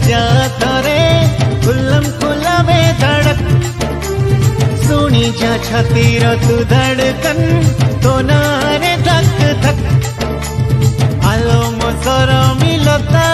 जा थरे खुल्लम खुल्लावे धड़क सुनी जा छातीर तू धड़कन तो नारे धक धक आलो मोसर मिलता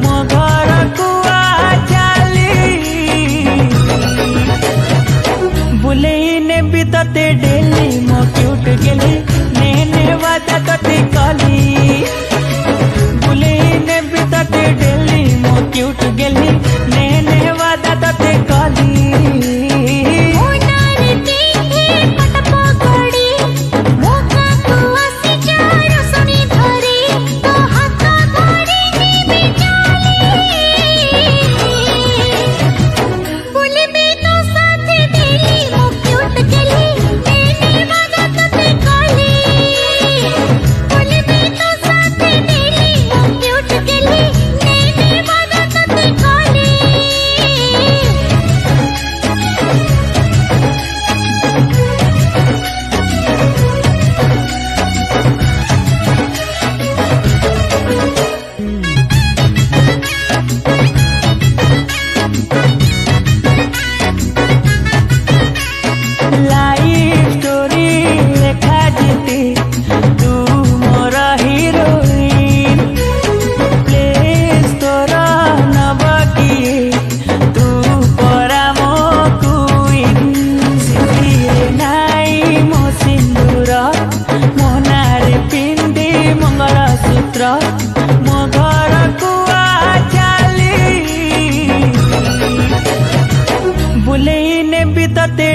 मो घर कुआ चाली बुलेने भी तते डेली मो क्यूट गेली नेने वादा तते कली बुलेने भी तते डेली मो क्यूट गेली नेने वादा तते कली मो घर कुआ चाली बुलेने भी तते